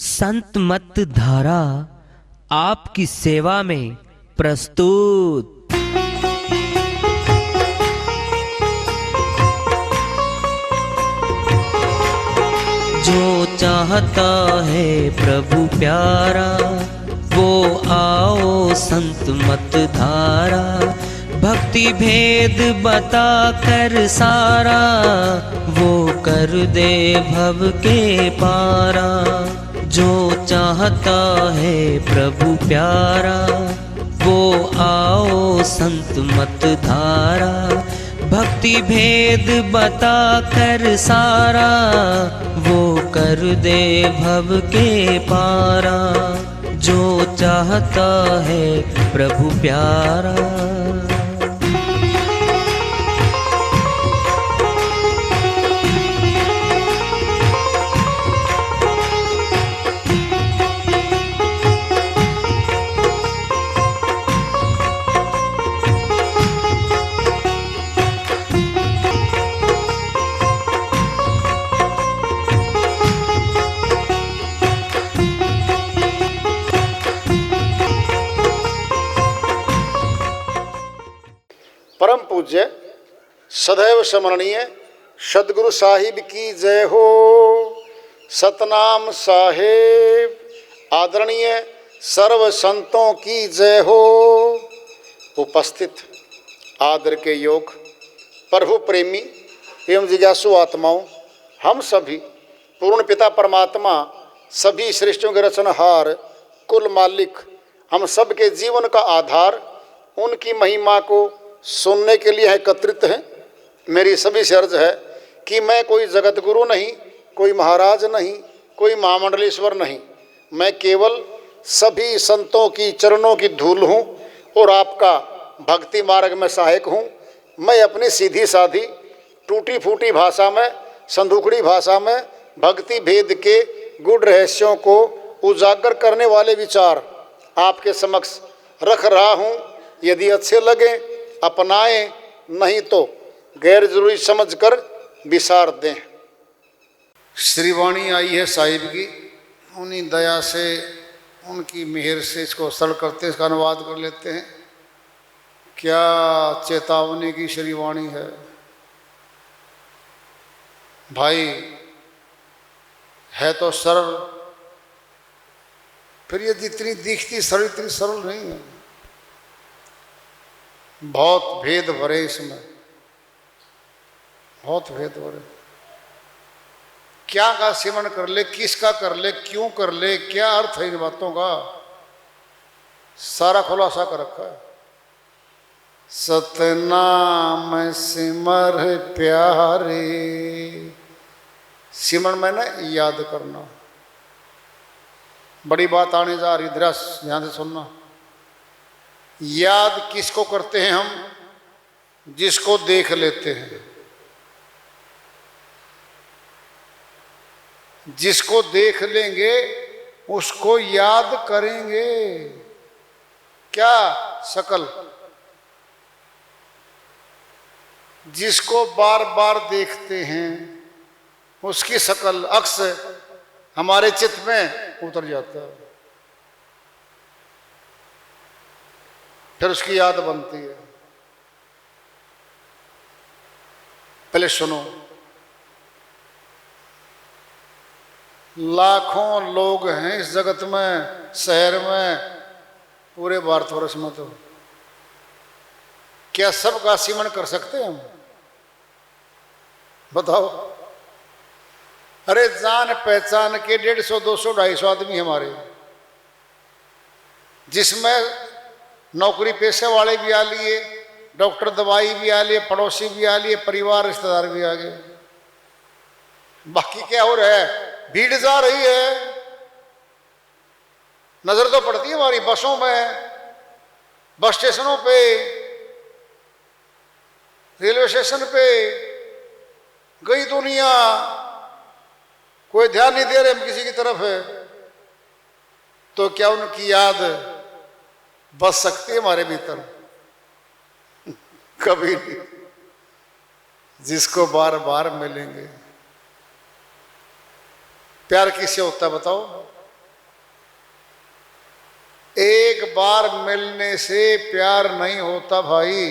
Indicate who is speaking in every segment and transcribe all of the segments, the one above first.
Speaker 1: संत मत धारा आपकी सेवा में प्रस्तुत। जो चाहता है प्रभु प्यारा वो आओ संत मत धारा। भक्ति भेद बता कर सारा वो कर दे भव के पारा। जो चाहता है प्रभु प्यारा वो आओ संत मत धारा। भक्ति भेद बता कर सारा वो कर दे भव के पारा। जो चाहता है प्रभु प्यारा।
Speaker 2: परम पूज्य सदैव स्मरणीय सदगुरु साहिब की जय हो। सतनाम साहेब आदरणीय सर्व संतों की जय हो। उपस्थित आदर के योग प्रभु प्रेमी एवं जिज्ञासु आत्माओं, हम सभी पूर्ण पिता परमात्मा सभी सृष्टियों के रचनहार कुल मालिक हम सब के जीवन का आधार उनकी महिमा को सुनने के लिए एकत्रित हैं। मेरी सभी से अर्ज है कि मैं कोई जगत गुरु नहीं, कोई महाराज नहीं, कोई महामंडलेश्वर नहीं। मैं केवल सभी संतों की चरणों की धूल हूँ और आपका भक्ति मार्ग में सहायक हूँ। मैं अपनी सीधी साधी टूटी फूटी भाषा में, संदूकड़ी भाषा में भक्ति भेद के गुड़ रहस्यों को उजागर करने वाले विचार आपके समक्ष रख रहा हूँ। यदि अच्छे लगे अपनाएं, नहीं तो गैर जरूरी समझकर विसार दें। श्रीवाणी आई है साहिब की, उन्हीं दया से उनकी मेहर से इसको सरल करते इसका अनुवाद कर लेते हैं। क्या चेतावनी की श्रीवाणी है भाई, है तो सरल, फिर ये जितनी दिखती सरल इतनी सरल नहीं है। बहुत भेद भरे इसमें, बहुत भेद भरे। क्या का सेवन कर ले, किसका कर ले, क्यों कर ले, क्या अर्थ है इन बातों का, सारा खुलासा कर रखा है। सतनाम सिमर प्यारे, सिमरन मैंने याद करना। बड़ी बात आने जा रही, ध्यान से सुनना। याद किसको करते हैं हम? जिसको देख लेते हैं। जिसको देख लेंगे उसको याद करेंगे। क्या शकल? जिसको बार बार देखते हैं उसकी शकल अक्स हमारे चित्त में उतर जाता है, फिर उसकी याद बनती है। पहले सुनो, लाखों लोग हैं इस जगत में, शहर में, पूरे भारतवर्ष में। तो क्या सबका सिमरन कर सकते हैं हम? बताओ। अरे जान पहचान के 150, 200, 250 आदमी हमारे, जिसमें नौकरी पेशे वाले भी आ लिए, डॉक्टर दवाई भी आ लिए, पड़ोसी भी आ लिए, परिवार रिश्तेदार भी आ गए। बाकी क्या हो रहा है? भीड़ जा रही है। नजर तो पड़ती है हमारी बसों में, बस स्टेशनों पे, रेलवे स्टेशन पे, गई दुनिया। कोई ध्यान नहीं दे रहे हम किसी की तरफ है। तो क्या उनकी याद बस सकती है हमारे भीतर? कभी नहीं। जिसको बार बार मिलेंगे। प्यार किससे होता है बताओ? बार मिलने से प्यार नहीं होता भाई,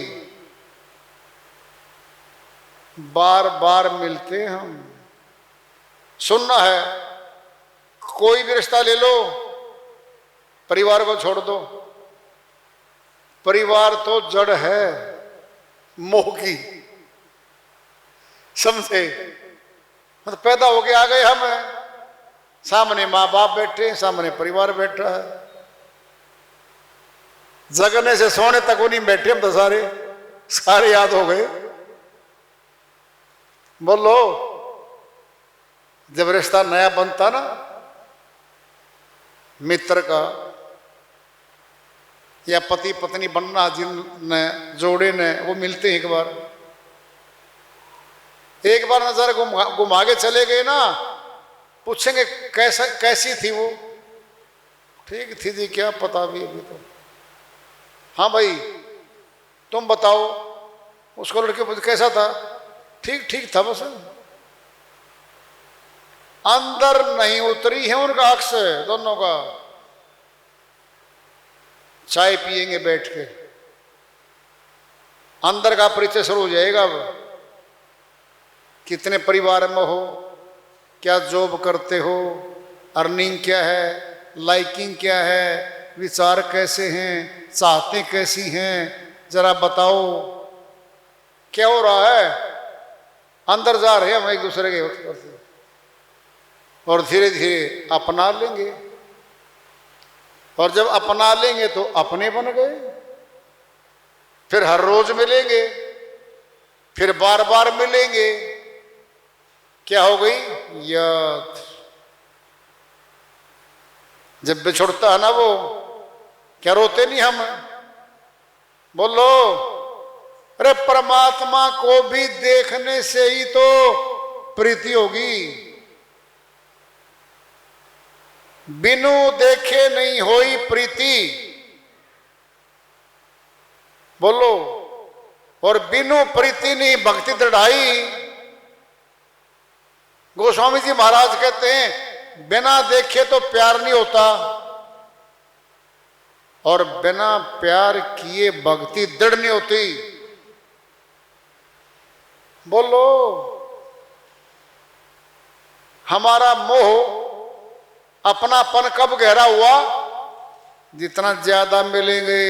Speaker 2: बार बार मिलते हम। सुनना है, कोई भी रिश्ता ले लो, परिवार को छोड़ दो, परिवार तो जड़ है मोह की, समझे? मतलब पैदा होके आ गए हम, सामने माँ बाप बैठे, सामने परिवार बैठा है, जगने से सोने तक वो नहीं बैठे, हम तो सारे याद हो गए। बोलो, जब रिश्ता नया बनता ना मित्र का या पति पत्नी बनना, जिन जोड़े ने वो मिलते हैं एक बार नजर घुमा के चले गए ना, पूछेंगे कैसी थी वो? ठीक थी जी, क्या पता भी अभी तो। हाँ भाई तुम बताओ, उसको लड़के पूछे कैसा था? ठीक था बस, अंदर नहीं उतरी है उनका अक्स दोनों का। चाय पिएंगे बैठ के, अंदर का परिचय शुरू हो जाएगा। अब कितने परिवार में हो, क्या जॉब करते हो, अर्निंग क्या है, लाइकिंग क्या है, विचार कैसे हैं, चाहते कैसी हैं, जरा बताओ। क्या हो रहा है? अंदर जा रहे हैं हम एक दूसरे के और धीरे धीरे अपना लेंगे, और जब अपना लेंगे तो अपने बन गए। फिर हर रोज मिलेंगे, फिर बार बार मिलेंगे, क्या हो गई? याद। जब बिछुड़ता है ना वो, क्या रोते नहीं हम? बोलो, अरे परमात्मा को भी देखने से ही तो प्रीति होगी, बिनु देखे नहीं होई प्रीति। बोलो, और बिनु प्रीति नहीं भक्ति दृढ़ाई। गोस्वामी जी महाराज कहते हैं, बिना देखे तो प्यार नहीं होता, और बिना प्यार किए भक्ति दृढ़ नहीं होती। बोलो, हमारा मोह अपनापन कब गहरा हुआ? जितना ज्यादा मिलेंगे।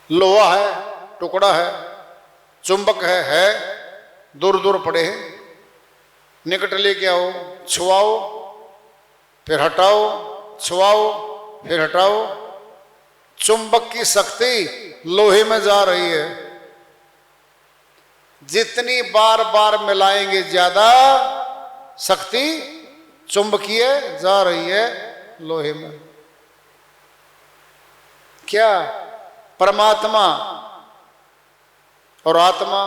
Speaker 2: लोहा है, टुकड़ा है, चुंबक है, दूर दूर पड़े हैं, निकट लेके आओ, छुआओ, फिर हटाओ, छुआओ, फिर हटाओ। चुंबक की शक्ति लोहे में जा रही है, जितनी बार बार मिलाएंगे ज्यादा शक्ति चुंबकीय जा रही है लोहे में। क्या? परमात्मा और आत्मा,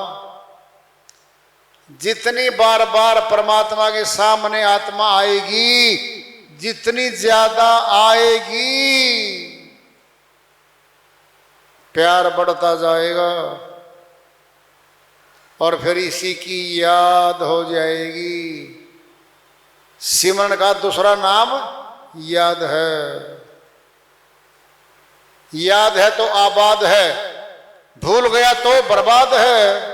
Speaker 2: जितनी बार बार परमात्मा के सामने आत्मा आएगी, जितनी ज्यादा आएगी, प्यार बढ़ता जाएगा, और फिर इसी की याद हो जाएगी। सिमरन का दूसरा नाम याद है। याद है तो आबाद है, भूल गया तो बर्बाद है।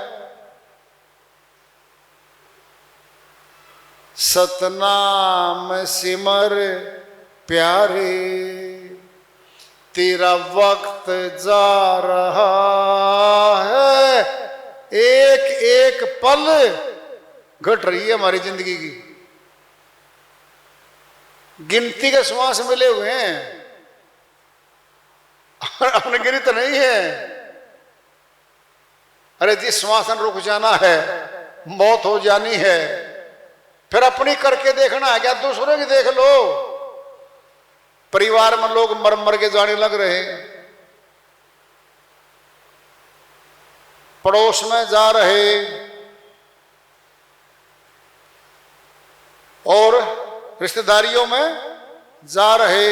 Speaker 2: सतनाम सिमर प्यारे, तेरा वक्त जा रहा है, एक एक पल घट रही है हमारी जिंदगी की। गिनती के श्वास मिले हुए हैं, अनगिनत नहीं है। अरे जिस श्वास ने रुक जाना है, मौत हो जानी है, फिर अपनी करके देखना है क्या? दूसरों की देख लो। परिवार में लोग मर मर के जाने लग रहे हैं, पड़ोस में जा रहे, और रिश्तेदारियों में जा रहे,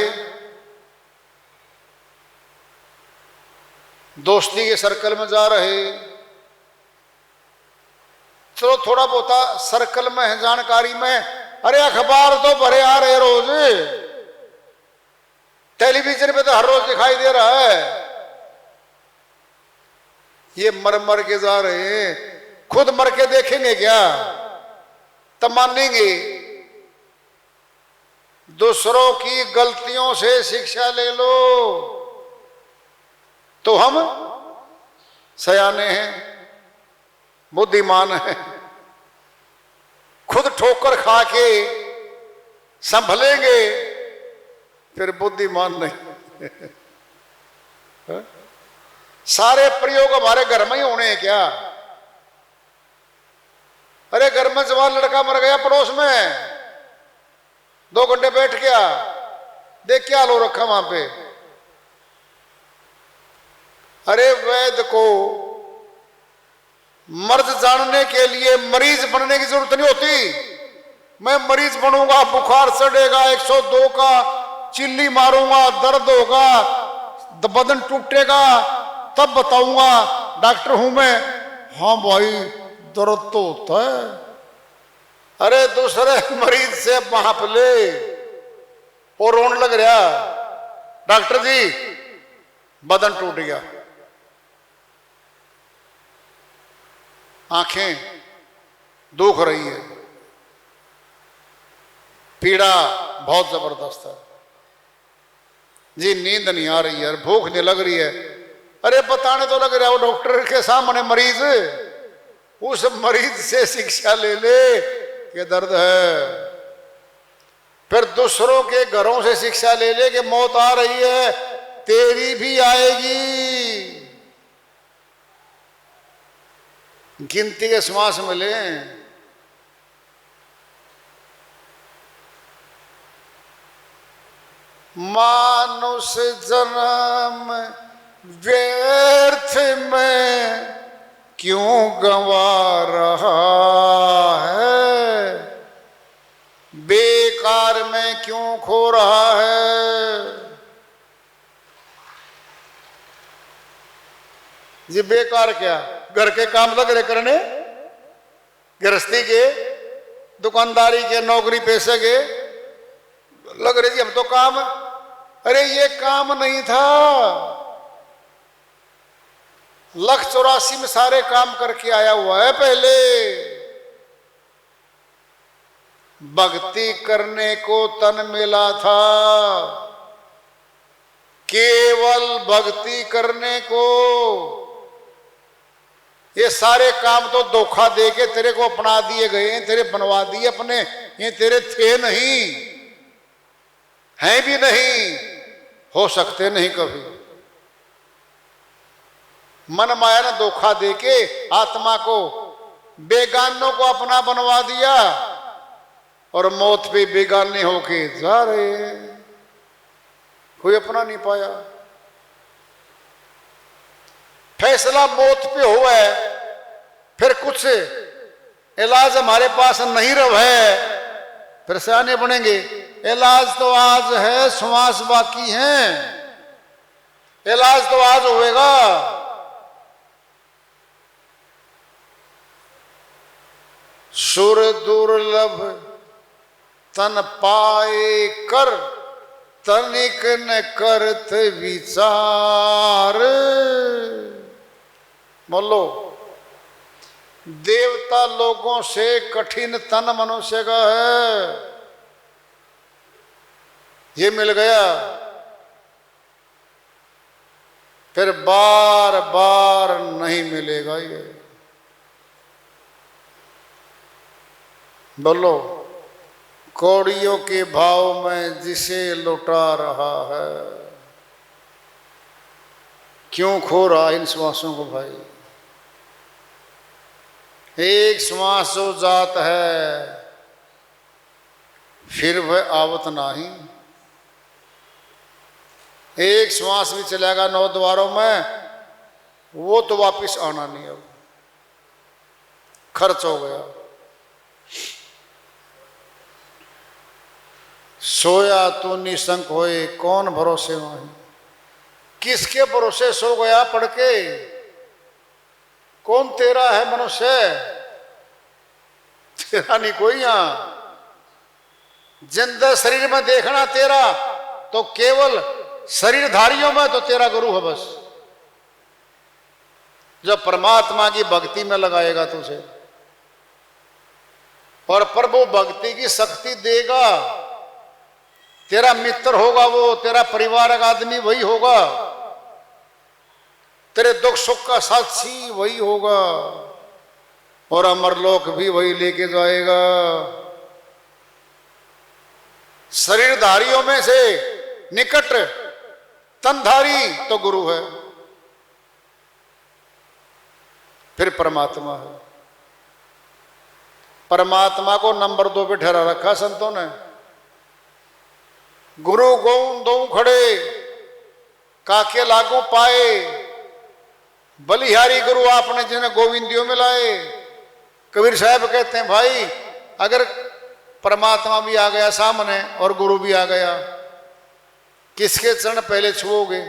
Speaker 2: दोस्ती के सर्कल में जा रहे। चलो थोड़ा बहुत सर्कल में है, जानकारी में, अरे अखबार तो भरे आ रहे रोज, टेलीविजन पे तो हर रोज दिखाई दे रहा है। ये मर मर के जा रहे हैं, खुद मर के देखेंगे क्या? तब मानेंगे। दूसरों की गलतियों से शिक्षा ले लो तो हम सयाने हैं, बुद्धिमान हैं। खुद ठोकर खा के संभलेंगे फिर बुद्धिमान नहीं। सारे प्रयोग हमारे घर में ही होने हैं क्या? अरे घर में जवान लड़का मर गया पड़ोस में, 2 घंटे बैठ गया, देख क्या लो रखा वहां पे। अरे वैद्य को मर्ज जानने के लिए मरीज बनने की जरूरत नहीं होती। मैं मरीज बनूंगा, बुखार चढ़ेगा 102 का, चिल्ली मारूंगा, दर्द होगा, बदन टूटेगा, तब बताऊंगा डॉक्टर हूं मैं। हाँ भाई दर्द तो होता है। अरे दूसरे मरीज से भाप ले और रोने लग रहा, डॉक्टर जी बदन टूट गया, आंखें दुख रही है, पीड़ा बहुत जबरदस्त है जी, नींद नहीं आ रही है, भूख नहीं लग रही है। अरे बताने तो लग रहा है वो डॉक्टर के सामने मरीज, उस मरीज से शिक्षा ले ले कि दर्द है। फिर दूसरों के घरों से शिक्षा ले ले कि मौत आ रही है, तेरी भी आएगी। गिनती के श्वास मिले। मानुष जन्म व्यर्थ में क्यों गंवा रहा है, बेकार में क्यों खो रहा है। जी बेकार क्या? घर के काम लग रहे करने, गृहस्थी के, दुकानदारी के, नौकरी पेशे के लग रहे जी हम तो काम। अरे ये काम नहीं था, 184 में सारे काम करके आया हुआ है। पहले भक्ति करने को तन मिला था, केवल भक्ति करने को। ये सारे काम तो धोखा दे के तेरे को अपना दिए गए, तेरे बनवा दिए अपने, ये तेरे थे नहीं, हैं भी नहीं, हो सकते नहीं कभी। मन माया ने धोखा दे के आत्मा को, बेगानों को अपना बनवा दिया और मौत पे बेगाने होके जा रहे हैं, कोई अपना नहीं पाया। फैसला मौत पे हुआ है, फिर कुछ इलाज हमारे पास नहीं रहे, फिर सयाने बनेंगे। इलाज तो आज है, श्वास बाकी है, इलाज तो आज होएगा। सुर दुर्लभ तन पाए कर, तनिक न करत विचार। बोलो, देवता लोगों से कठिन तन मनुष्य का है, ये मिल गया फिर बार बार नहीं मिलेगा ये। बोलो, कौड़ियों के भाव में जिसे लुटा रहा है, क्यों खो रहा इन श्वासों को भाई। एक श्वास जो जात है फिर वह आवत नहीं, एक श्वास भी चलेगा 9 द्वारों में, वो तो वापिस आना नहीं, अब खर्च हो गया। सोया तो निशंक होए कौन भरोसे वहीं, किसके भरोसे सो गया पढ़ के, कौन तेरा है मनुष्य, तेरा नहीं कोई। यहां जिंदा शरीर में देखना तेरा तो केवल शरीरधारियों में तो तेरा गुरु है बस। जब परमात्मा की भक्ति में लगाएगा तुझे और प्रभु भक्ति की शक्ति देगा, तेरा मित्र होगा वो, तेरा परिवार का आदमी वही होगा, तेरे दुख सुख का साक्षी वही होगा और अमरलोक भी वही लेके जाएगा। शरीरधारियों में से निकट तनधारी तो गुरु है, फिर परमात्मा है। परमात्मा को नंबर 2 पे ठहरा रखा संतों ने। गुरु गौं दो खड़े काके लागू पाए, बलिहारी गुरु आपने जिन्हें गोविंदियों में लाए। कबीर साहब कहते हैं भाई अगर परमात्मा भी आ गया सामने और गुरु भी आ गया, किसके चरण पहले छुओगे?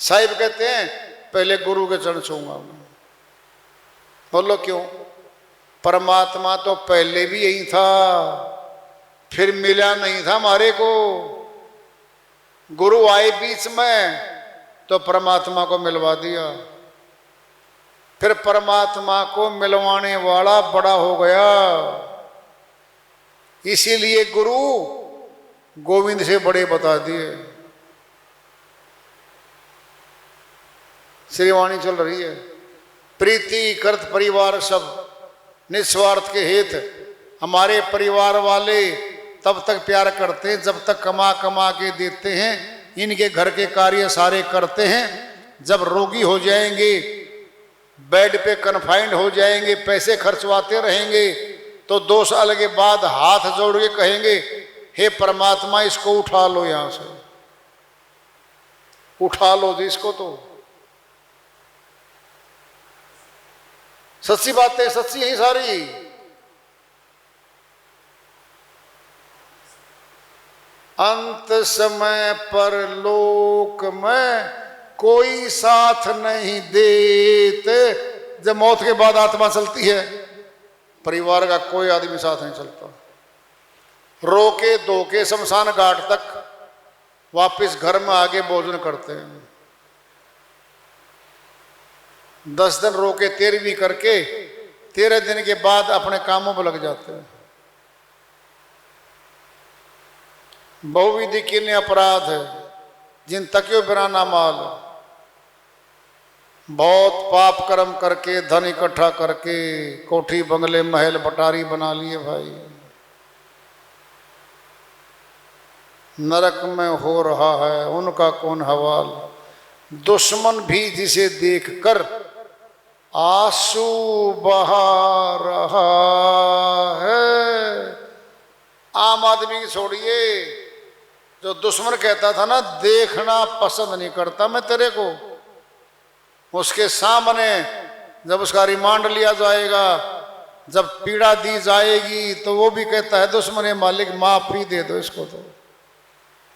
Speaker 2: साहिब कहते हैं पहले गुरु के चरण छूंगा मैं। बोलो क्यों? परमात्मा तो पहले भी यही था, फिर मिला नहीं था हमारे को। गुरु आए बीच में तो परमात्मा को मिलवा दिया, फिर परमात्मा को मिलवाने वाला बड़ा हो गया। इसीलिए गुरु गोविंद से बड़े बता दिए। श्रीवाणी चल रही है, प्रीति करत परिवार सब निस्वार्थ के हित। हमारे परिवार वाले तब तक प्यार करते हैं जब तक कमा कमा के देते हैं, इनके घर के कार्य सारे करते हैं। जब रोगी हो जाएंगे, बेड पे कन्फाइंड हो जाएंगे, पैसे खर्चवाते रहेंगे, तो 2 साल के बाद हाथ जोड़ के कहेंगे हे परमात्मा इसको उठा लो, यहां से उठा लो जी इसको। तो सच्ची बातें सच्ची यही सारी। अंत समय पर लोक में कोई साथ नहीं देते। जब मौत के बाद आत्मा चलती है, परिवार का कोई आदमी साथ नहीं चलता। रोके धोके शमशान घाट तक वापस घर में आके भोजन करते हैं। 10 दिन रोके 13वीं करके 13 दिन के बाद अपने कामों पर लग जाते हैं। बहुविधि किन्ने अपराध है जिन तकियो बिना ना माल। बहुत पाप कर्म करके धन इकट्ठा करके कोठी बंगले महल बटारी बना लिए भाई। नरक में हो रहा है उनका कौन हवाल। दुश्मन भी जिसे देखकर आंसू बहा रहा है। आम आदमी की छोड़िए, जो दुश्मन कहता था ना देखना पसंद नहीं करता मैं तेरे को, उसके सामने जब उसका रिमांड लिया जाएगा, जब पीड़ा दी जाएगी, तो वो भी कहता है दुश्मन मालिक माफी दे दो इसको। तो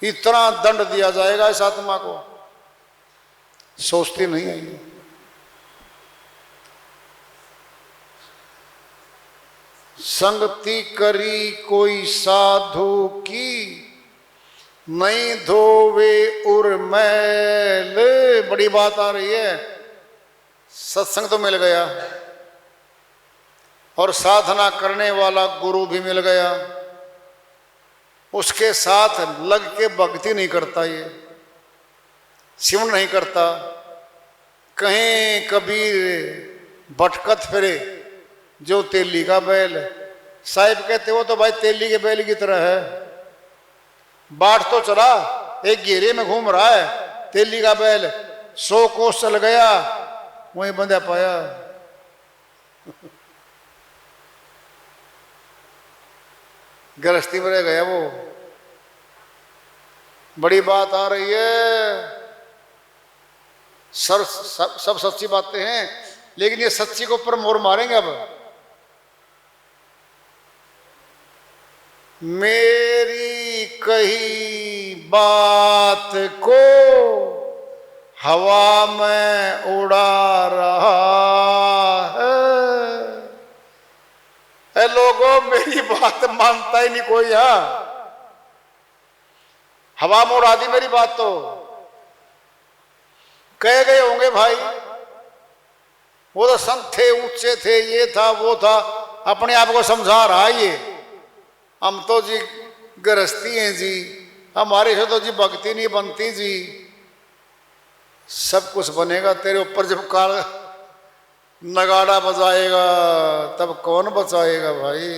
Speaker 2: इतना दंड दिया जाएगा इस आत्मा को, सोचती नहीं है। संगति करी कोई साधु की नहीं धोवे उर्मैल। बड़ी बात आ रही है। सत्संग तो मिल गया और साधना करने वाला गुरु भी मिल गया, उसके साथ लग के भक्ति नहीं करता, ये सिमरन नहीं करता, कहीं कबीर भटकत फिरे जो तेली का बैल। साहिब कहते हो तो भाई तेली के बैल की तरह है। बाट तो चला, एक घेरे में घूम रहा है, तेली का बैल 100 कोस चल गया, वहीं बंधा पाया। गृहस्थी में रह गया वो। बड़ी बात आ रही है। सब सच्ची बातें हैं, लेकिन ये सच्ची के ऊपर मोर मारेंगे। अब मेरी कही बात को हवा में उड़ा रहा है। लोगों मेरी बात मानता ही नहीं कोई। यहां हवा में उड़ा दी मेरी बात तो। कह गए होंगे भाई वो तो संत थे, ऊंचे थे, ये था वो था, अपने आप को समझा रहा ये। हम तो जी गृहस्थी हैं जी, हमारे से तो जी भक्ति नहीं बनती जी। सब कुछ बनेगा तेरे ऊपर जब काल नगाड़ा बजाएगा तब कौन बचाएगा भाई।